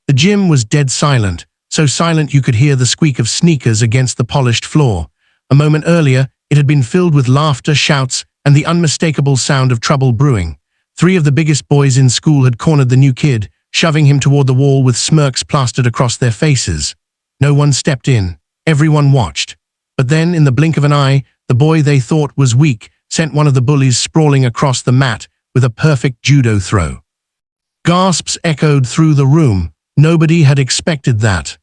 The gym was dead silent, so silent you could hear the squeak of sneakers against the polished floor. A moment earlier, it had been filled with laughter, shouts, and the unmistakable sound of trouble brewing. 3 of the biggest boys in school had cornered the new kid, shoving him toward the wall with smirks plastered across their faces. No one stepped in. Everyone watched. But then, in the blink of an eye, the boy they thought was weak sent one of the bullies sprawling across the mat with a perfect judo throw. Gasps echoed through the room. Nobody had expected that.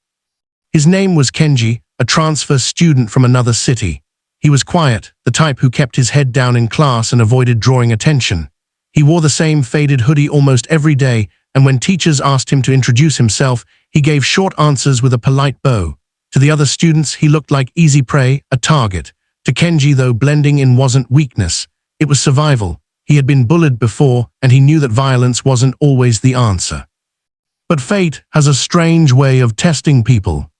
His name was Kenji, a transfer student from another city. He was quiet, the type who kept his head down in class and avoided drawing attention. He wore the same faded hoodie almost every day, and when teachers asked him to introduce himself, he gave short answers with a polite bow. To the other students, he looked like easy prey, a target. To Kenji, though, blending in wasn't weakness. It was survival. He had been bullied before, and he knew that violence wasn't always the answer. But fate has a strange way of testing people.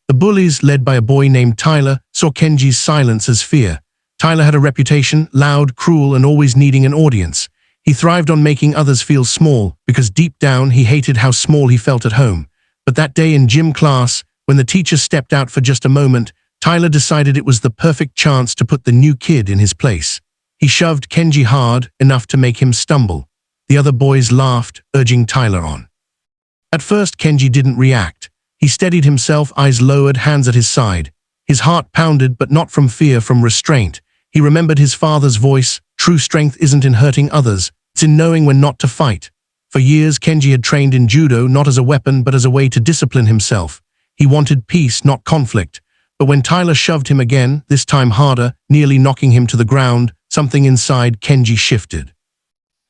The bullies, led by a boy named Tyler, saw Kenji's silence as fear. Tyler had a reputation, loud, cruel, and always needing an audience. He thrived on making others feel small, because deep down he hated how small he felt at home. But that day in gym class, when the teacher stepped out for just a moment, Tyler decided it was the perfect chance to put the new kid in his place. He shoved Kenji hard, enough to make him stumble. The other boys laughed, urging Tyler on. At first, Kenji didn't react. He steadied himself, eyes lowered, hands at his side. His heart pounded, but not from fear, from restraint. He remembered his father's voice, "True strength isn't in hurting others, it's in knowing when not to fight." For years, Kenji had trained in judo not as a weapon but as a way to discipline himself. He wanted peace, not conflict. But when Tyler shoved him again, this time harder, nearly knocking him to the ground, something inside Kenji shifted.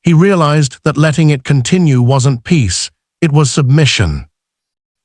He realized that letting it continue wasn't peace, it was submission.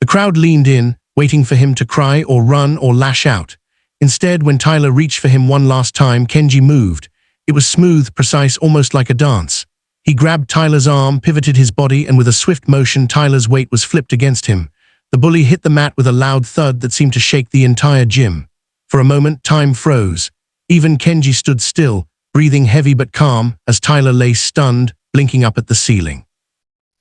The crowd leaned in, waiting for him to cry or run or lash out. Instead, when Tyler reached for him one last time, Kenji moved. It was smooth, precise, almost like a dance. He grabbed Tyler's arm, pivoted his body, and with a swift motion, Tyler's weight was flipped against him. The bully hit the mat with a loud thud that seemed to shake the entire gym. For a moment, time froze. Even Kenji stood still, breathing heavy but calm, as Tyler lay stunned, blinking up at the ceiling.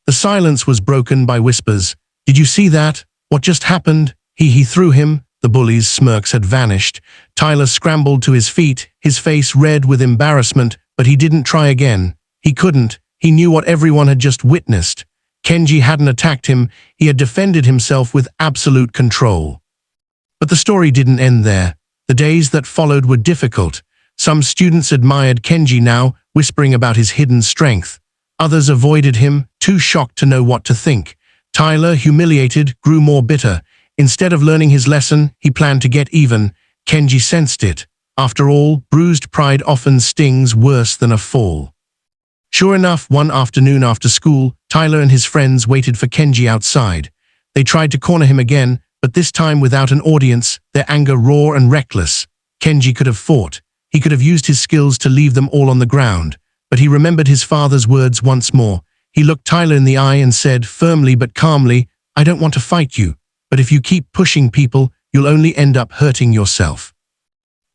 The silence was broken by whispers. "Did you see that? What just happened?" He threw him. The bully's smirks had vanished. Tyler scrambled to his feet, his face red with embarrassment, but he didn't try again. He couldn't. He knew what everyone had just witnessed. Kenji hadn't attacked him. He had defended himself with absolute control. But the story didn't end there. The days that followed were difficult. Some students admired Kenji now, whispering about his hidden strength. Others avoided him, too shocked to know what to think. Tyler, humiliated, grew more bitter. Instead of learning his lesson, he planned to get even. Kenji sensed it. After all, bruised pride often stings worse than a fall. Sure enough, one afternoon after school, Tyler and his friends waited for Kenji outside. They tried to corner him again, but this time without an audience, their anger raw and reckless. Kenji could have fought. He could have used his skills to leave them all on the ground. But he remembered his father's words once more. He looked Tyler in the eye and said, firmly but calmly, "I don't want to fight you, but if you keep pushing people, you'll only end up hurting yourself."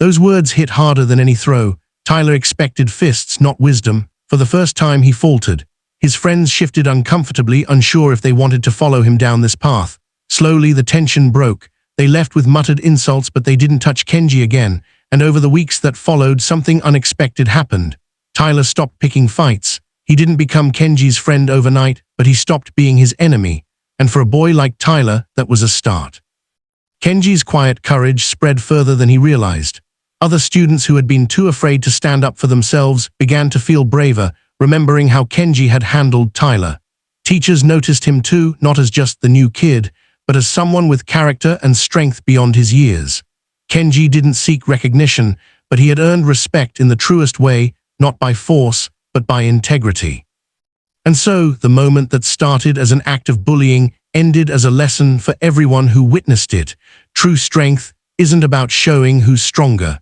Those words hit harder than any throw. Tyler expected fists, not wisdom. For the first time, he faltered. His friends shifted uncomfortably, unsure if they wanted to follow him down this path. Slowly, the tension broke. They left with muttered insults, but they didn't touch Kenji again. And over the weeks that followed, something unexpected happened. Tyler stopped picking fights. He didn't become Kenji's friend overnight, but he stopped being his enemy. And for a boy like Tyler, that was a start. Kenji's quiet courage spread further than he realized. Other students who had been too afraid to stand up for themselves began to feel braver, remembering how Kenji had handled Tyler. Teachers noticed him too, not as just the new kid, but as someone with character and strength beyond his years. Kenji didn't seek recognition, but he had earned respect in the truest way, not by force, but by integrity. And so, the moment that started as an act of bullying ended as a lesson for everyone who witnessed it. True strength isn't about showing who's stronger.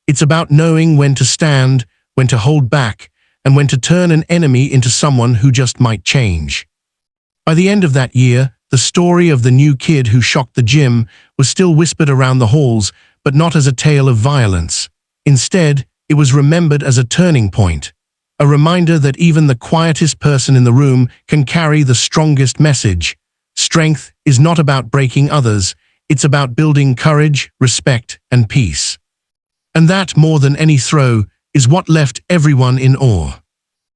It's about knowing when to stand, when to hold back, and when to turn an enemy into someone who just might change. By the end of that year, the story of the new kid who shocked the gym was still whispered around the halls, but not as a tale of violence. Instead, it was remembered as a turning point, a reminder that even the quietest person in the room can carry the strongest message. Strength is not about breaking others, it's about building courage, respect, and peace. And that, more than any throw, is what left everyone in awe.